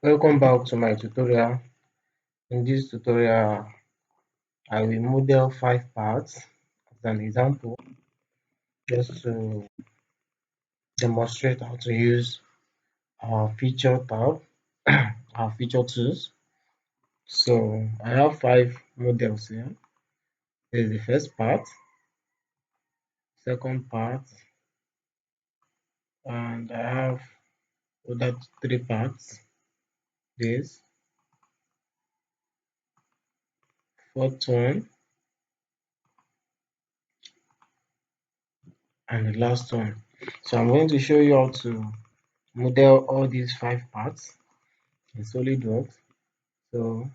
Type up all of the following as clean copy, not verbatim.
Welcome back to my tutorial. In this tutorial, I will model 5 parts as an example just to demonstrate how to use our feature tab, our feature tools. So I have 5 models here. This is the first part, second part, and I have other 3 parts. This fourth one and the last one. So I'm going to show you how to model all these 5 parts in SolidWorks. So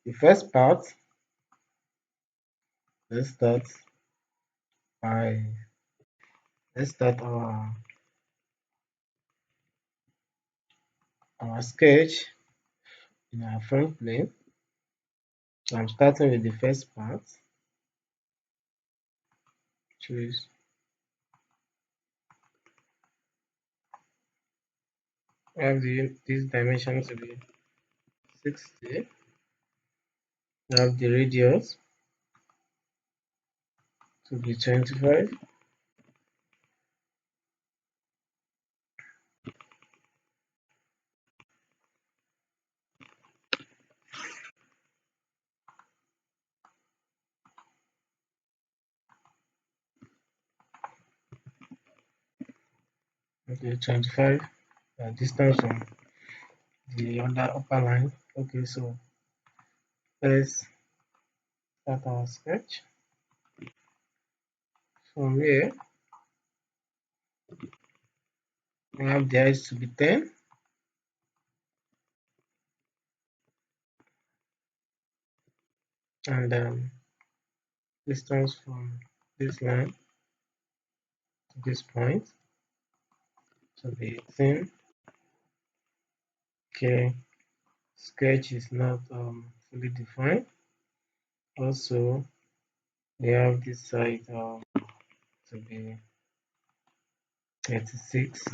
the first part, let's start by let's start our sketch in our front plane. So I'm starting with the first part, which is this dimension to be 60. I have the radius to be 25. Okay, 25. Distance from the other upper line. Okay, so let's start our sketch. From here, we have the height to be 10. And distance from this line to this point to be 18. Okay, sketch is not fully defined. Also, we have this side to be 36.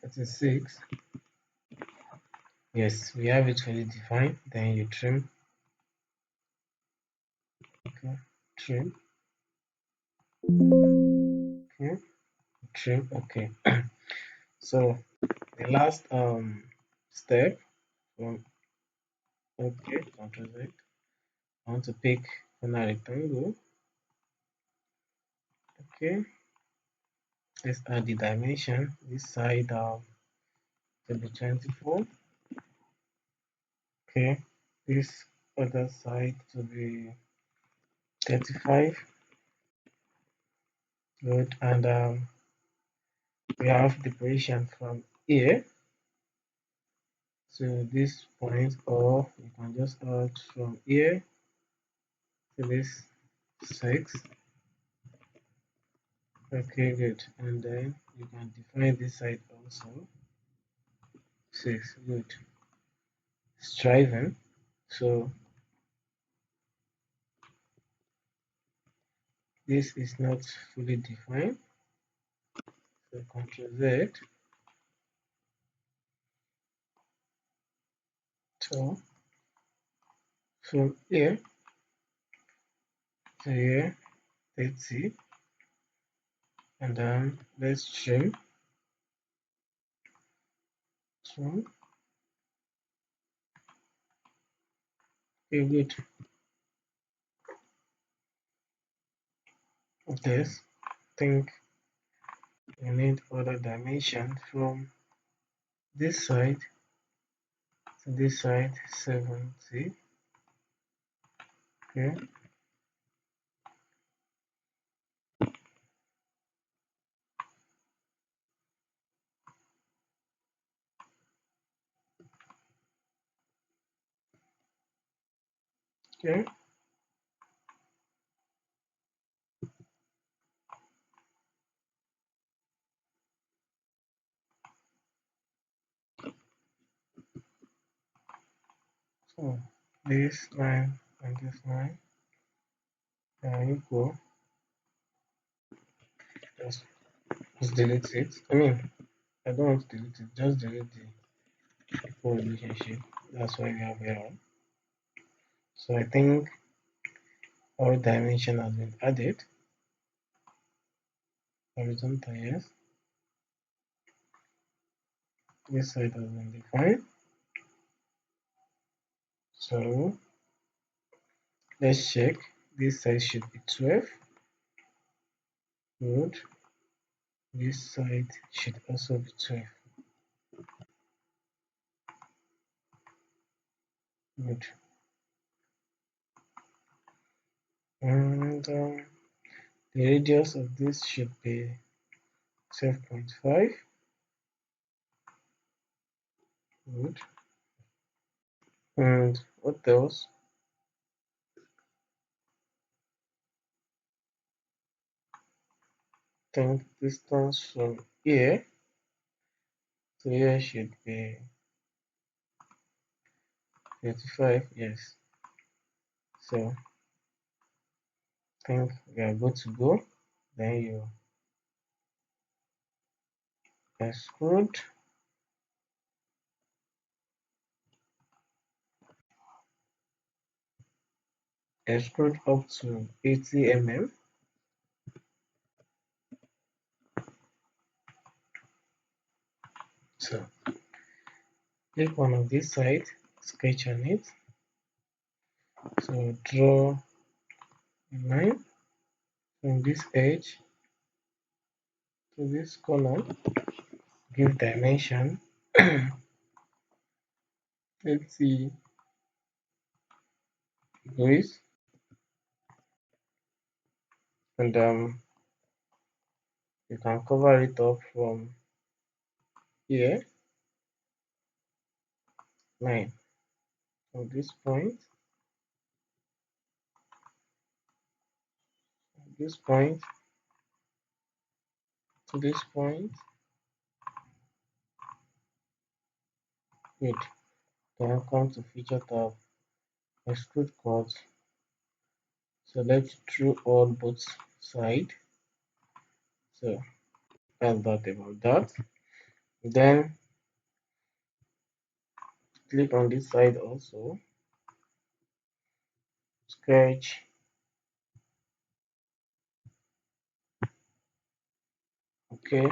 36. Yes, we have it fully defined. Then you trim. Okay, trim. Okay, trim. Okay. So the last step from okay, Control Z. I want to pick a rectangle. Okay, let's add the dimension. This side to be 24. Okay, this other side to be 35. Good, and we have the position from here to this point, or you can just add from here to this 6. Okay, good, and then you can define this side also 6. Good, striving. So this is not fully defined. So Control Z. So from here to here 30, and then let's trim. Okay, good. This think we need other dimension from this side to this side 70. Okay, okay. So this line and this line are equal. Just Just delete it. I mean, I don't want to delete it. Just delete the whole relationship. That's why we have error. So I think all dimension has been added. Horizontal, yes. This side has been defined. So let's check. This side should be 12. Good. This side should also be 12. Good. And the radius of this should be 12.5. Good. And what else? Think distance from here to here should be 35. Yes. So think we are good to go. Then you extrude, extrude up to 80 mm. So click one of this side, sketch on it. So draw a line from this edge to this corner. Give dimension. Let's see degrees, and you can cover it up from here, 9, from this point to this point. Good. Then come to feature tab, extrude cut, select through all both side. So that's that about that. Then click on this side also, sketch. Okay,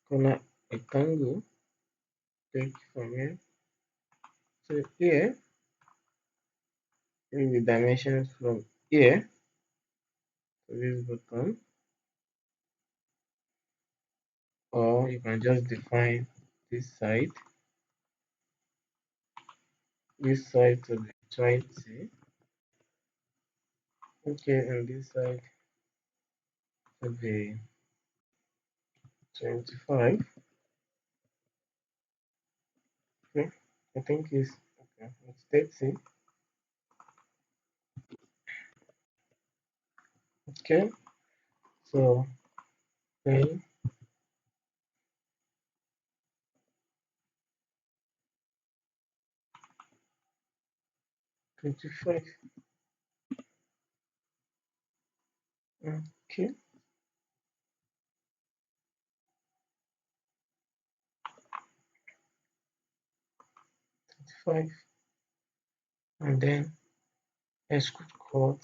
corner rectangle, take from here to here, in the dimensions from here to this button, or you can just define this side to be 20. Okay, and this side to be 25. Okay, I think it's 30. Okay, so then 25. Okay, 25, and then extrude cut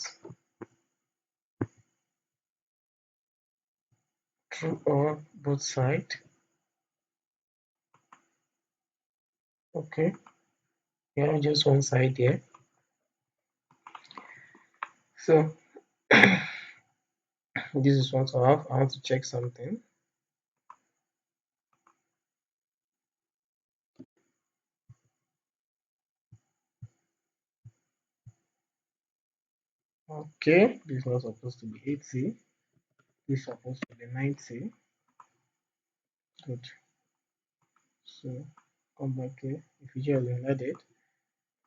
through on both sides. Okay, yeah, just one side here. So this is what I have. I want to check something. Okay, this is not supposed to be 80. This is supposed to be 90. Good. So come back here. The feature has been added.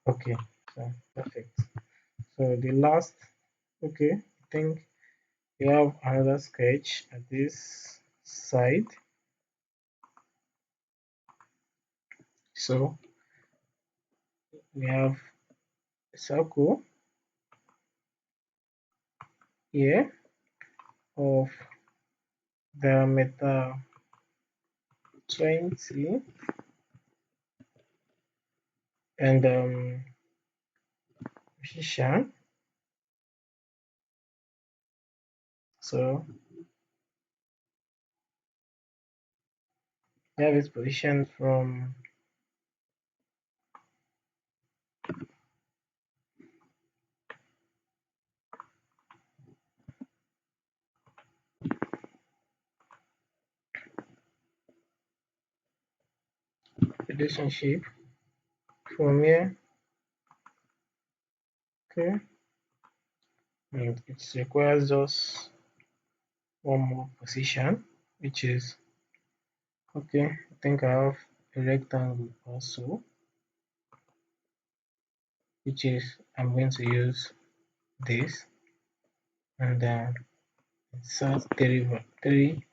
Okay, so perfect. So the last, okay, I think we have another sketch at this side. So we have a circle here of diameter 20 and position. So we have its position from relationship from here. Okay, and it requires just one more position, which is okay. I think I have a rectangle also, which is I'm going to use this and insert three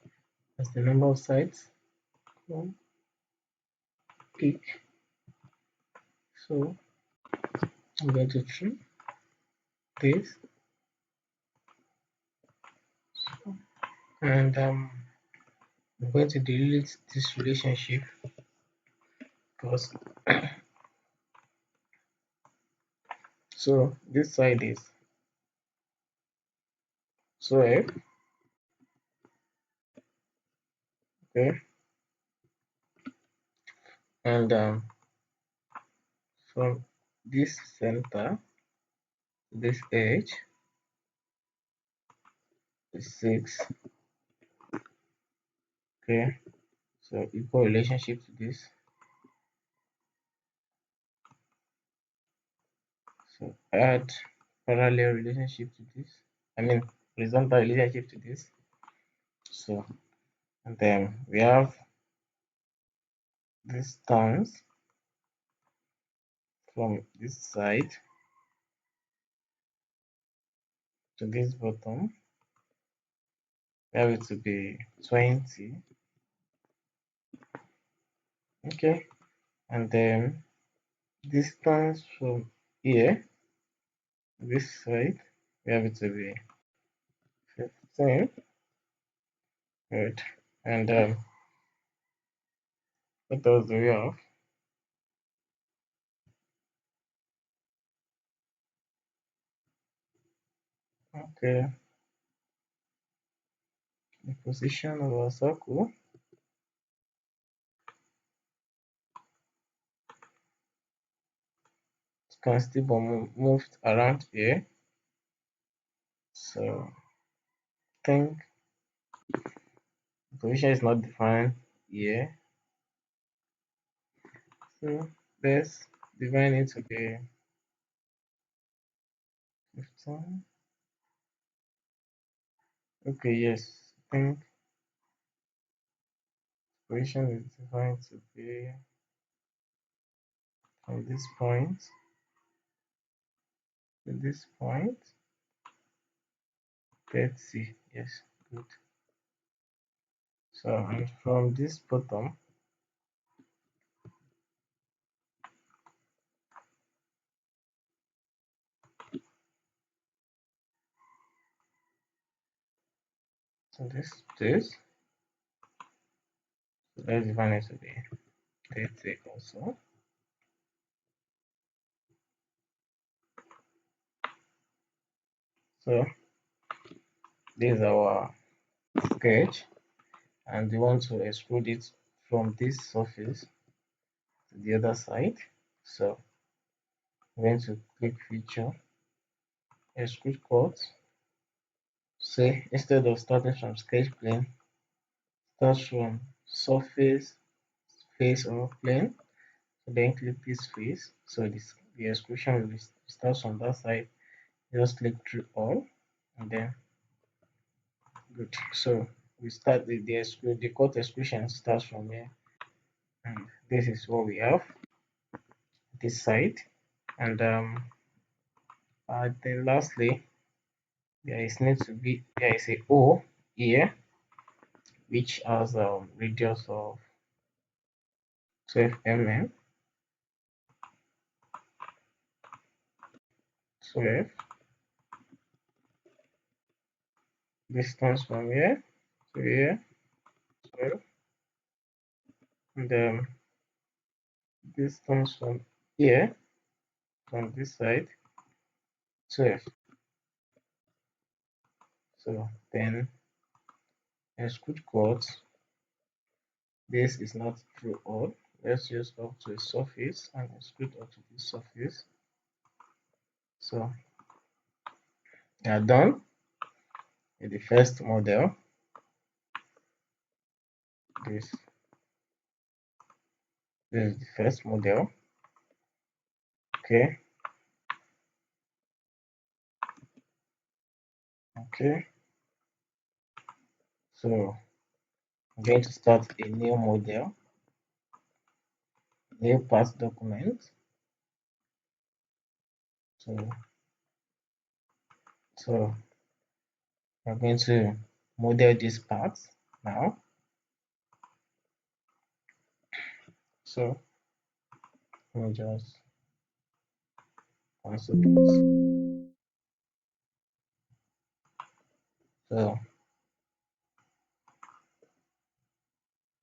as the number of sides. One, pick. So I'm going to trim this and I'm going to delete this relationship because so this side is 12, okay, and from this center this edge is 6, okay, so equal relationship to this, so add parallel relationship to this, I mean horizontal relationship to this, so and then we have this turns from this side to this bottom, we have it to be 20, okay, and then distance from here this side we have it to be 15, right, and what else do we have? Okay, the position of our circle, it can still be moved around here, so I think the position is not defined here, so let's define it to be 15. Okay, yes, I think position is defined to be from this point to this point. Let's see, yes, good. So and from this bottom to this, so let's define it to be, let's say also, so this is our sketch and we want to extrude it from this surface to the other side, so we're going to click feature, extrude cut, say instead of starting from sketch plane, start from surface, face or plane, so then click this face, so this the extrusion will start from that side, just click through all and then good. So we start the extrude, the cut extrusion starts from here and this is what we have this side, and then lastly there is a O here which has radius of 12 mm, 12, distance from here to here, 12, and distance from here, from this side, 12. So then extrude quotes, this is not through all. Let's use up to a surface and extrude up to this surface. So we are done with the first model. This is the first model. Okay. Okay. So I'm going to start a new model, new part document. So we're going to model this part now. So let me just cancel this. So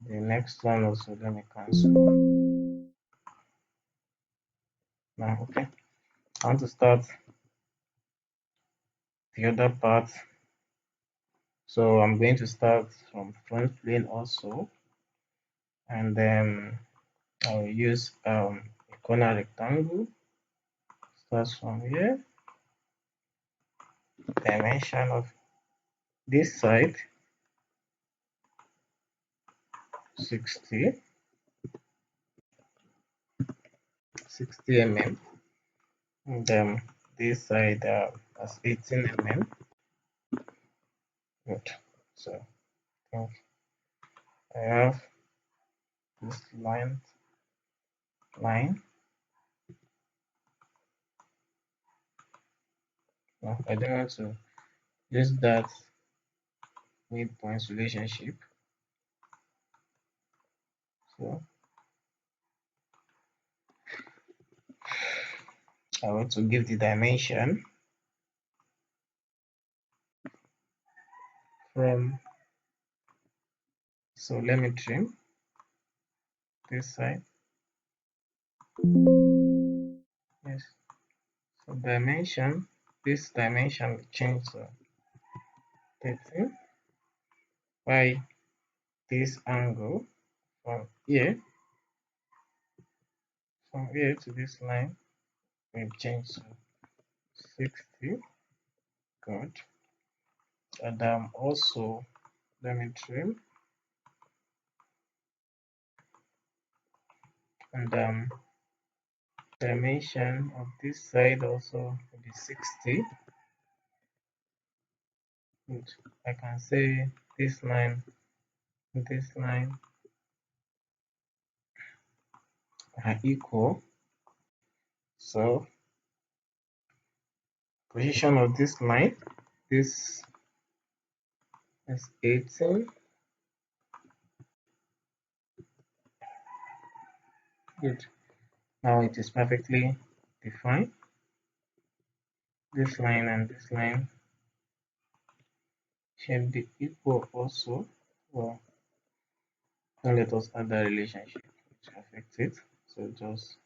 the next one also let me cancel. Now okay. I want to start the other part. So I'm going to start from front plane also, and then I'll use a corner rectangle. Starts from here. Dimension of this side 60 mm, and then this side as 18 mm. Good. So I think I have this line. No, I don't want to use that midpoint relationship. So I want to give the dimension from. So let me trim this side. Yes. So dimension. This dimension will change to 13 by this angle from here to this line will change to 60. Good. And also let me trim, and dimension of this side also will be 60. Good. I can say this line and this line are equal. So position of this line, this is 18. Good. Now it is perfectly defined. This line and this line should be equal also. Well, now let us add that relationship which affects it. So just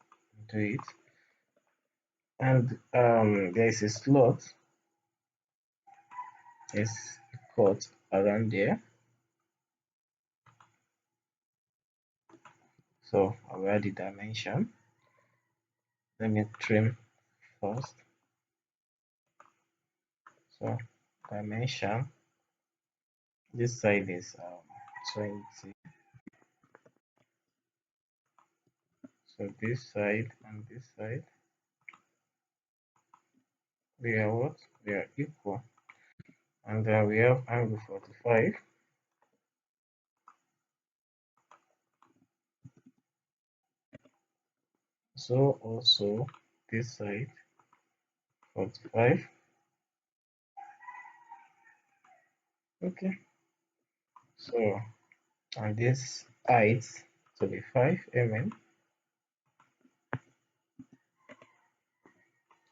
do it. And there is a slot, is cut around there. So I'll add the dimension. Let me trim first. So dimension, this side is 20. So this side and this side, they are what? They are equal. And then we have angle 45. So also this side 45. Okay. So and this height to be 5 mm.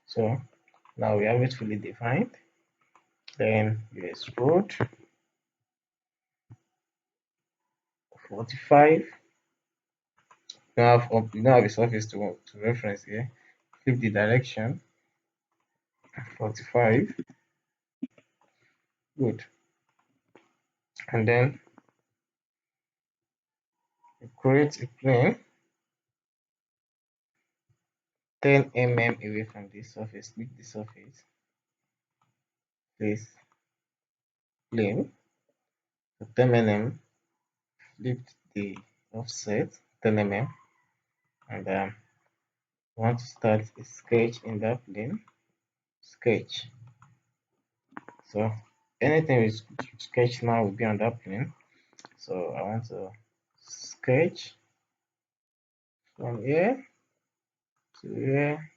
So now we have it fully defined. Then you extrude 45. You don't have a surface to reference here. Flip the direction 45. Good. And then you create a plane 10 mm away from the surface. Click the surface. Place plane. So 10 mm. Flip the offset 10 mm. And want to start a sketch in that plane. Sketch. So anything we sketch now will be on that plane. So I want to sketch from here to here.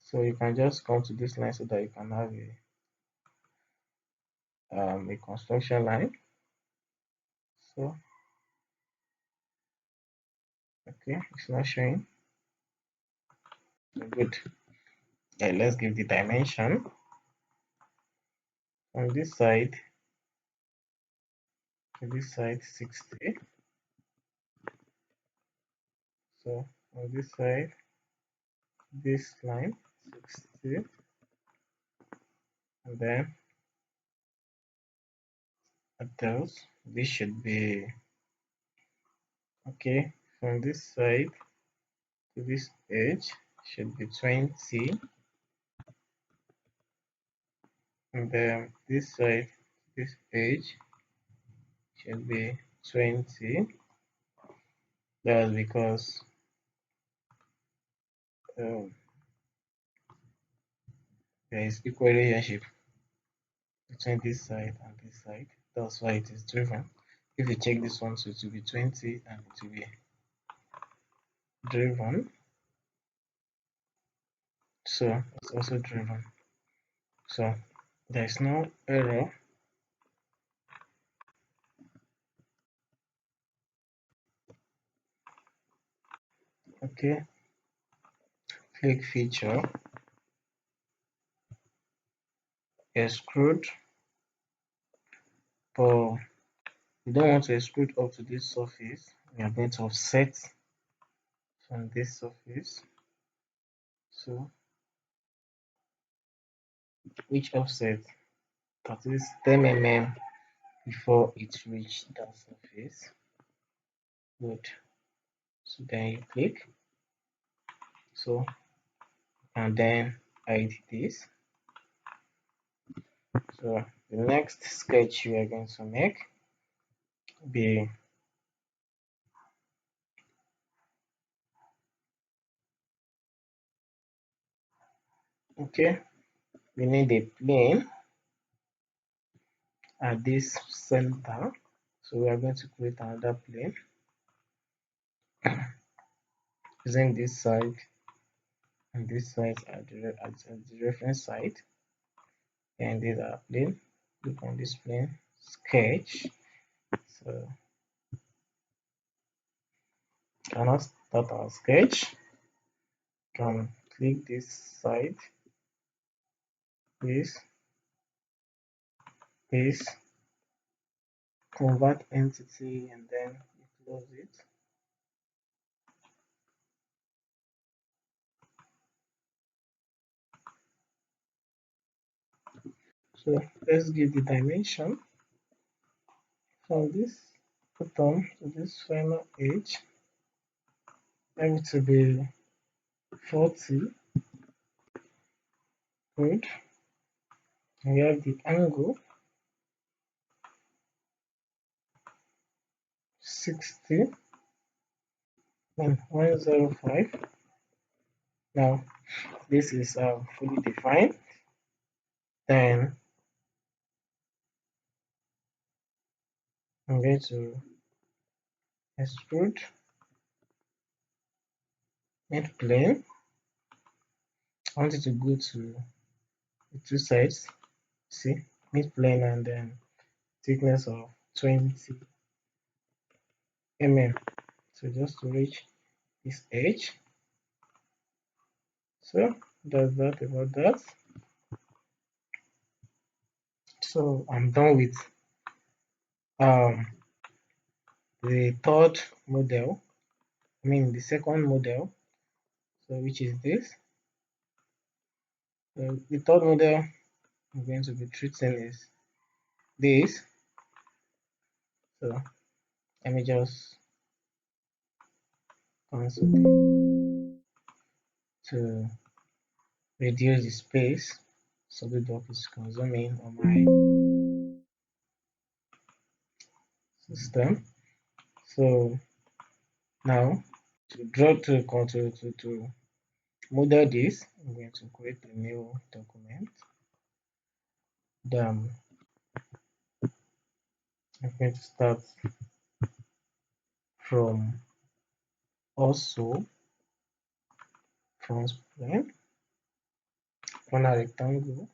So you can just come to this line so that you can have a construction line. So okay, it's not showing. Good. Let's give the dimension on this side. To this side 60. So on this side, this line 60, and then at else this should be okay. From this side to this edge should be 20, and then this side this edge should be 20. That's because um, there is equal relationship between this side and this side. That's why it is driven. If you check this one, so it will be 20 and it will be driven. So it's also driven. So there is no error. Okay, click feature, extrude, but we don't want to extrude up to this surface. We are going to offset from this surface. So which offset? That is 10 mm before it reaches that surface. Good. So then you click. So and then hide this. So the next sketch we are going to make be okay. We need a plane at this center. So we are going to create another plane using this side and this side as the reference side. And these are plane. Click on this plane, sketch. So cannot start our sketch. Can click this side, this, convert entity, and then you close it. So let's give the dimension from this bottom to this final edge. Let it to be 40. Good. And we have the angle 60 and 105. Now this is fully defined. Then I'm going to extrude mid plane. I want it to go to the two sides. See, mid plane and then thickness of 20 mm. So just to reach this edge. So that's that about that. So I'm done with um the third model, I mean the second model, so which is this. So the third model I'm going to be treating is this. So let me just cancel to reduce the space SolidWorks is consuming on my system. So now to draw to model this, I'm going to create a new document. Then I'm going to start from also front plane, corner rectangle,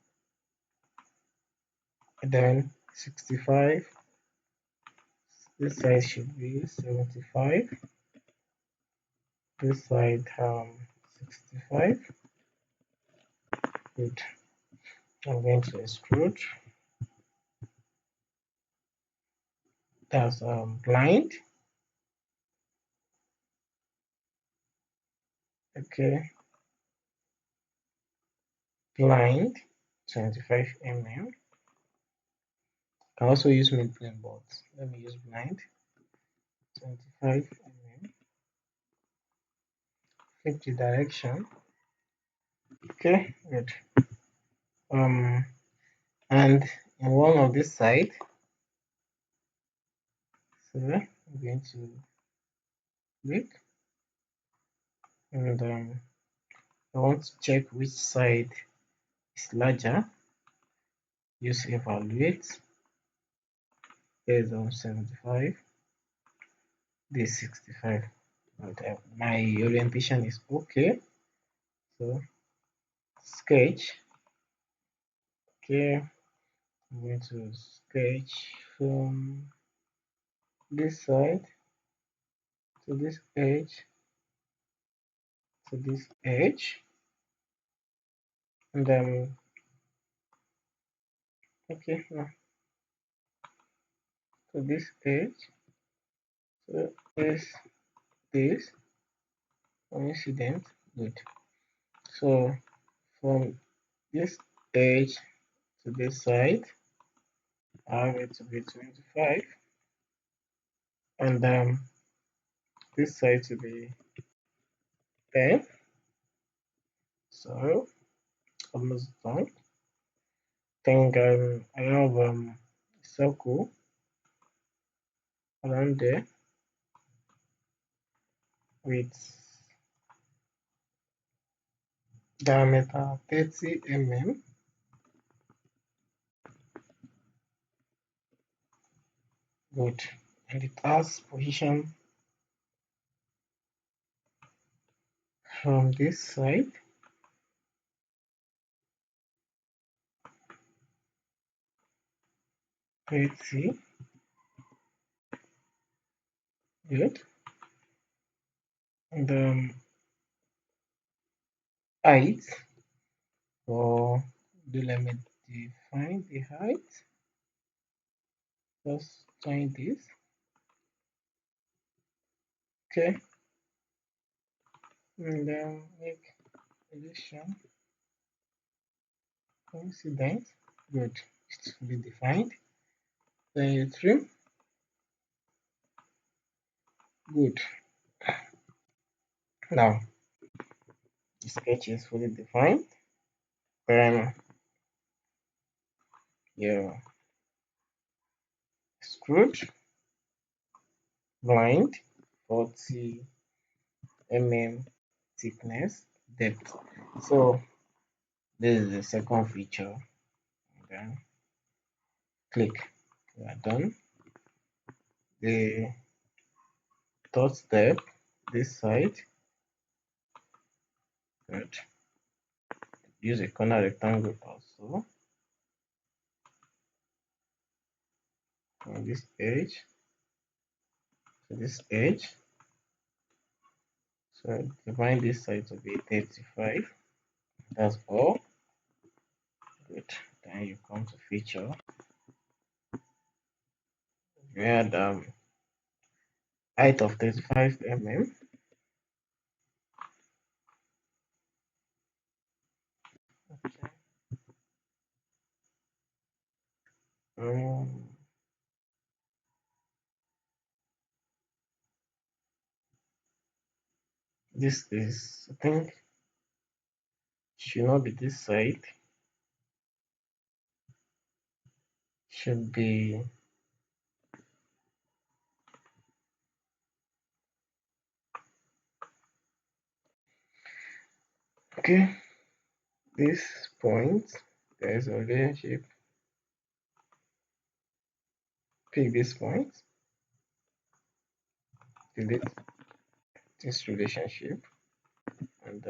and then 65. This side should be 75. This side 65. Good. I'm going to extrude. That's blind. Okay, blind 25 mm. Can also use midplane, but let me use blind 25 mm. Flip the direction. Okay, good. And in one of this side, so I'm going to click, and I want to check which side is larger. Use evaluate. There's 75. This 65. But my orientation is okay. So sketch. Okay, I'm going to sketch from this side to this edge to this edge, and then okay, now to this edge. So this coincident. Good. So from this edge to this side, I have it to be 25, and this side to be 10. So almost done. Think I have a circle around there with diameter 30 mm. Good. And it has position from this side. Let's see. Good. And height. So let me define the height. Just join this. Okay. And then make position coincident. Good. It's fully defined. Then you trim. Good. Now the sketch is fully defined. Then you extrude blind 40 mm thickness depth. So this is the second feature. And then click. We are done. The third step, this side. Good. Use a corner rectangle also from this edge to this edge. So define this side to be 35. That's all. Good. Then you come to feature. we had height of 35 mm. Um, this is, I think, should not be this side. Should be okay. This point, there is a relationship. Pick this point, delete this relationship, and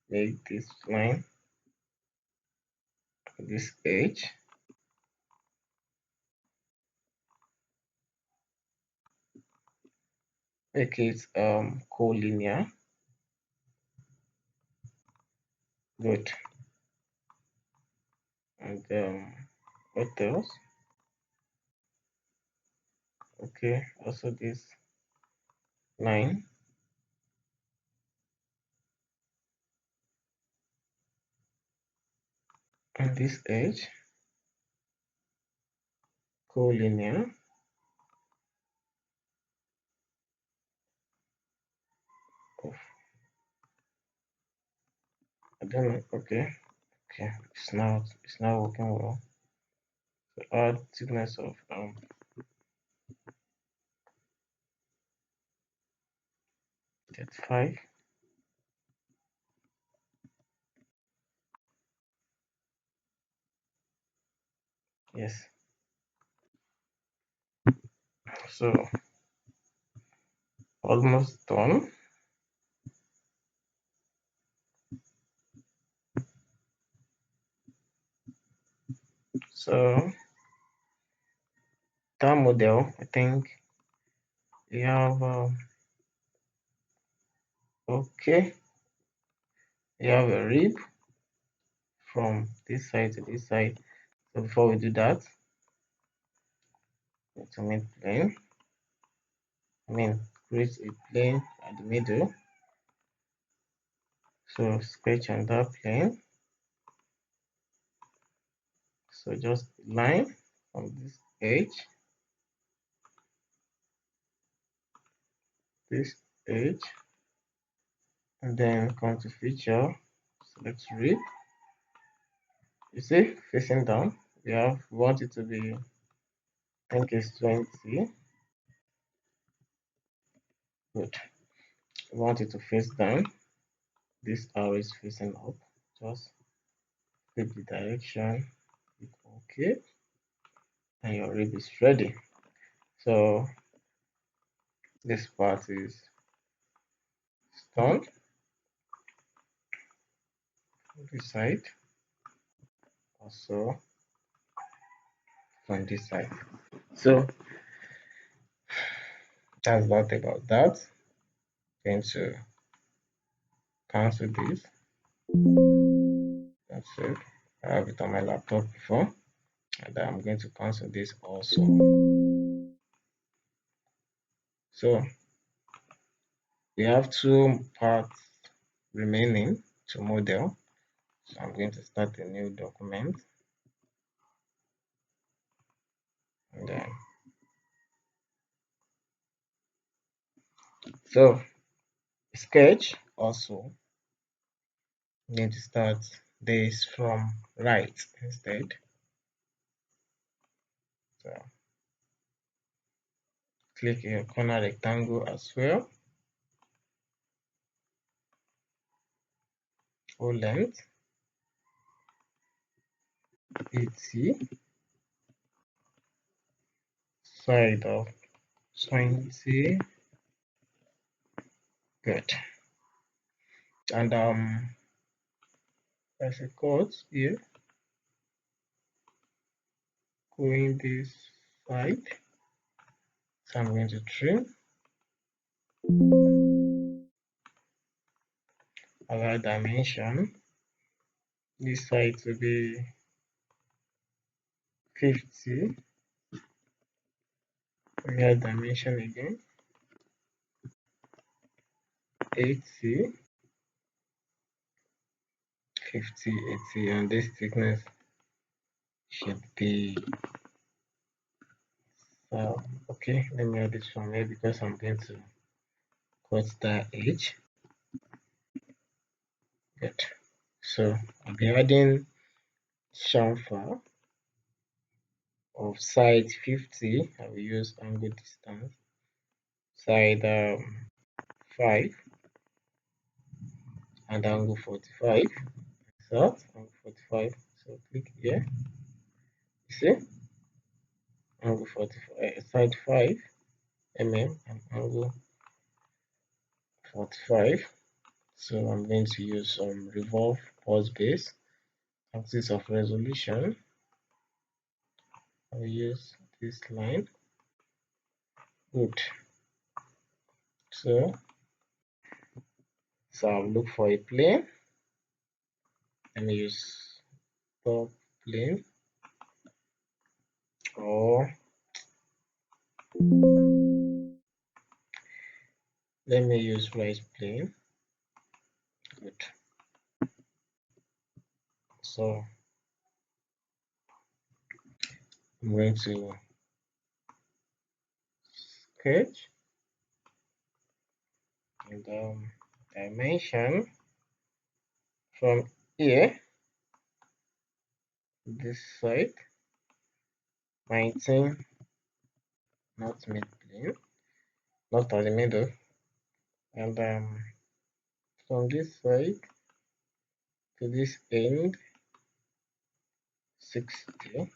make this line, this edge, make it collinear. Good. And what else? Okay, also this line and this edge, collinear. Oh, I don't know. Okay, okay, it's now working well. So add thickness of 35. Yes. So almost done. So that model, I think we have okay, we have a rib from this side to this side. So before we do that, we need to make plane. I mean, create a plane at the middle. So sketch on that plane. So just line from this edge, and then come to feature, select rib. You see, facing down, we want it to be, I think it's 20. Good. We want it to face down. This arrow is facing up. Just flip the direction, click OK, and your rib is ready. So this part is done. This side, also from this side. So that's that about that. Going to cancel this. That's it. I have it on my laptop before, and I'm going to cancel this also. So we have two parts remaining to model. So I'm going to start a new document, and then so sketch also need to start this from right instead. So click your corner rectangle as well, full length 80, side of 20. Good. And there's a cut here going this side. So I'm going to trim, allow dimension this side to be 50, Here dimension again 80, 50, 80, and this thickness should be okay. Let me add this from here because I'm going to cut that edge. Good. So I'll be adding chamfer of side 50. I will use angle distance side 5 and angle 45. So angle 45. So click here. You see angle 45 side 5 and angle 45. So I'm going to use revolve pulse base axis of resolution. I will use this line. Good. So I'll look for a plane. Let me use top plane, or let me use right plane. Good. So I'm going to sketch and dimension from here this side 19, not mid plane, not at the middle, and from this side to this end 60.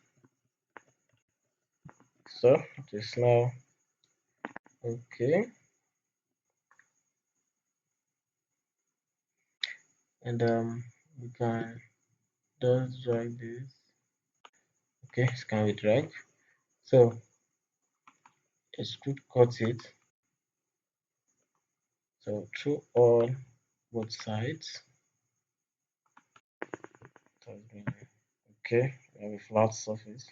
So it is now okay, and we can just drag this. Okay, can we drag? So extrude cut it. So through all both sides. Okay, we have a flat surface.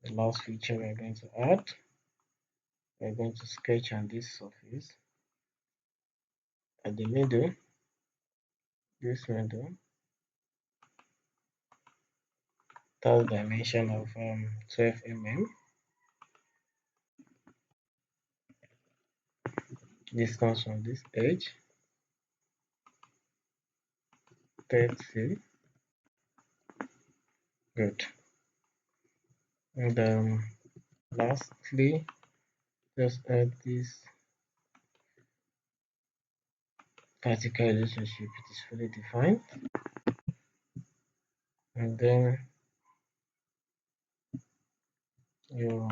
The last feature we are going to add, we are going to sketch on this surface at the middle, this middle, third dimension of 12 mm. This comes from this edge 30. Good. And lastly, just add this vertical relationship. It is fully defined, and then you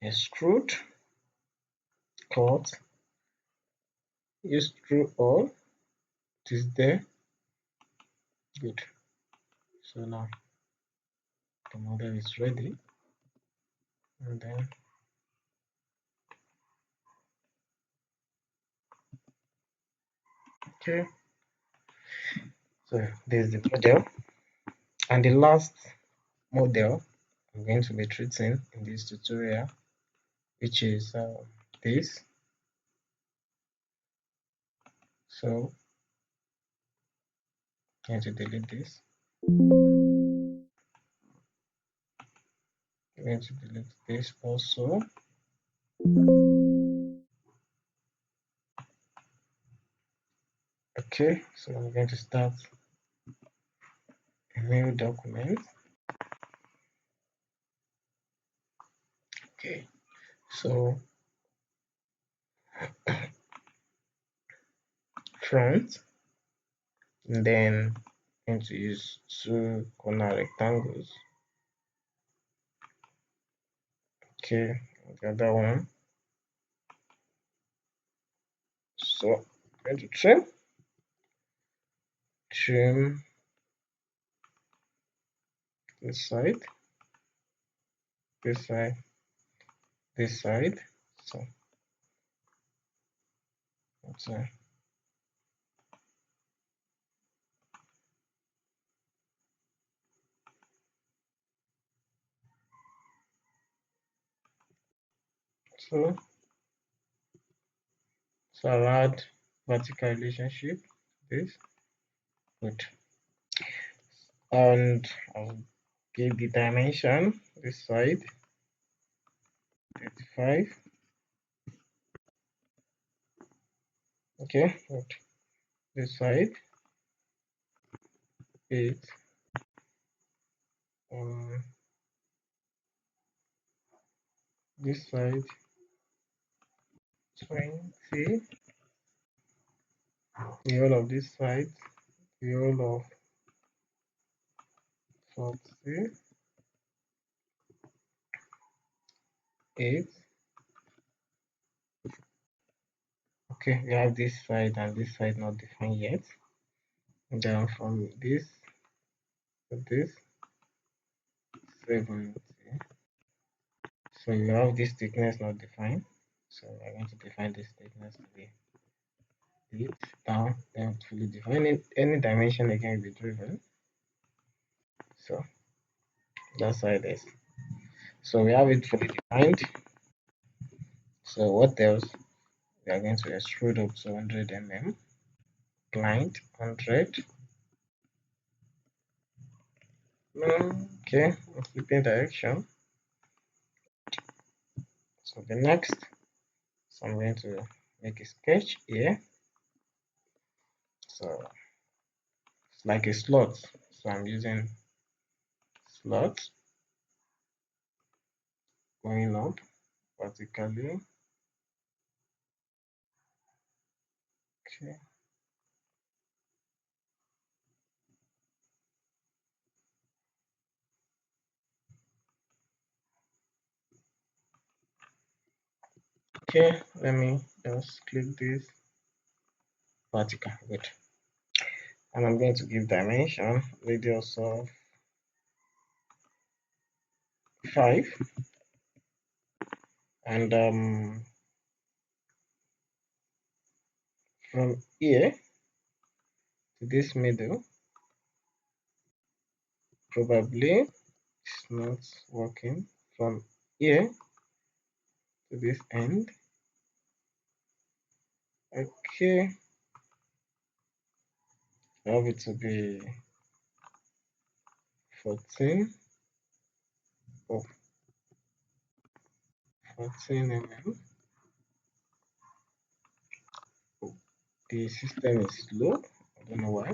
extrude cut, use through all. It is there. Good. So now the model is ready, and then okay, so there's the model, and the last model I'm going to be treating in this tutorial, which is this. So I'm going to delete this. I'm going to delete this also. Okay, so I'm going to start a new document. Okay, so front, and then I'm going to use two corner rectangles. Okay, the other one. So I'm going to trim this side, this side, this side. So that's So, I'll add vertical relationship this. Good. And I'll give the dimension this side 35. Okay, good. This side 8. Um, this side 20. The whole of this side, the whole of 48. Okay, we have this side and this side not defined yet. And then from this to this 70. So you have this thickness not defined. So we're going to define this thickness to be 8 down, then fully define it. Any dimension again will be driven. So that's how it is. So we have it fully defined. So what else? We are going to extrude up to 100 mm, blind 100. Okay, flipping direction. So the next, so I'm going to make a sketch here. So it's like a slot. So I'm using slot going up vertically. Okay. Okay, let me just click this vertical. Good. And I'm going to give dimension radius of 5, and from here to this middle, probably it's not working. From here to this end. Okay, I have it to be 14 or 14 mm. Oh, the system is slow. I don't know why.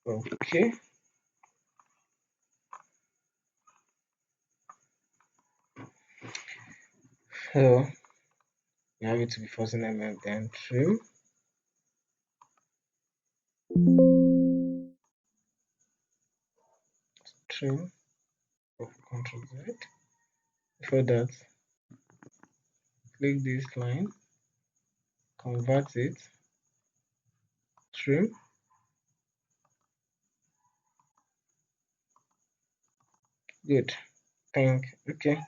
Okay. So you have it to be 14 mm, then trim of Ctrl Z. Before that, click this line, convert it, trim. Good. Okay.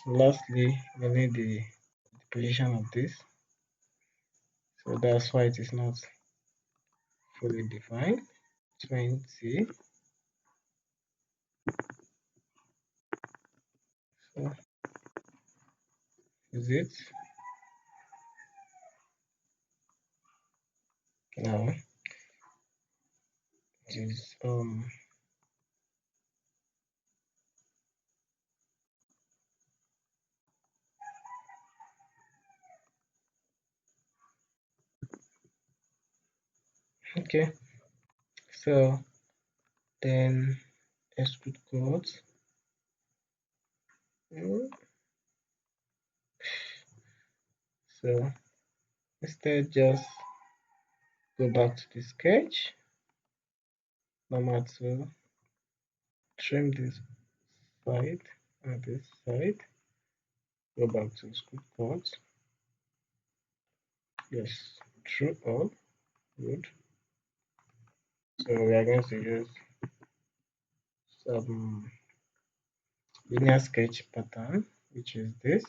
Lastly, we need the position of this. So that's why it is not fully defined. 20. So is it now? It is okay. So then execute code. So instead, just go back to the sketch. Number 2, trim this side and this side. Go back to script code. Yes, true all. Good. So we are going to use some linear sketch pattern, which is this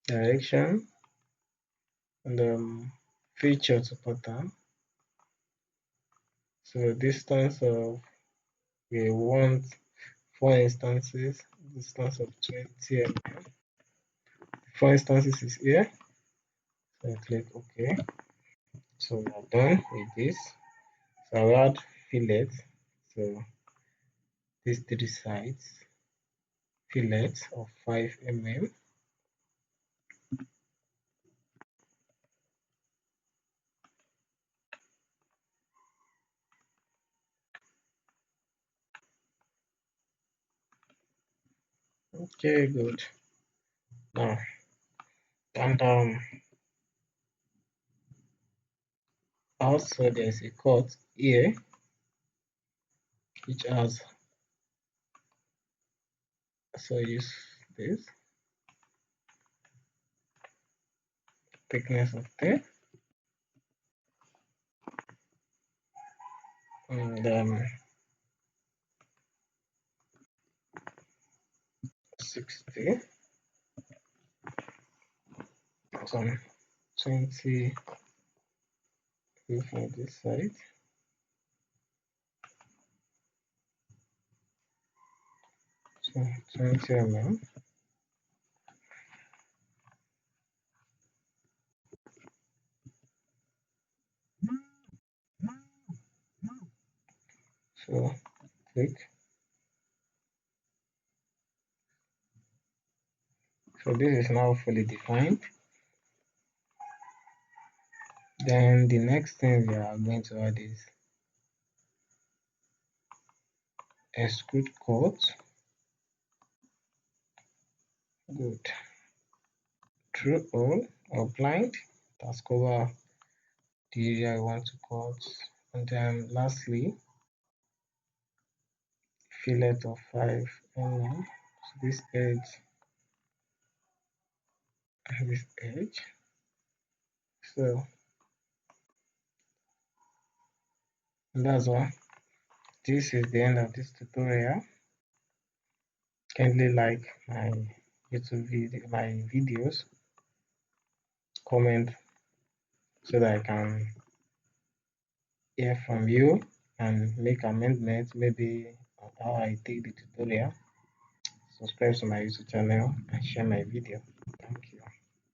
direction and feature to pattern. So distance of We want 4 instances, distance of 20 mm. 4 instances is here. So I click OK. So we are done with this. So I'll add fillet. So these 3 sides, fillet of 5 mm. Okay, good. Now, and also there's a cut here which has, so use this thickness of 10 and 60, some 20 for this side, so 20 mm. So click. So this is now fully defined. Then the next thing we are going to add is extrude cut. Good. Through all or blind. That's cover the area I want to cut. And then lastly, fillet of 5 mm. So this edge, this edge. So that's all. This is the end of this tutorial. Kindly like my YouTube video, my videos, comment so that I can hear from you and make amendments, maybe on how I take the tutorial. Subscribe to my YouTube channel and share my video. Thank you.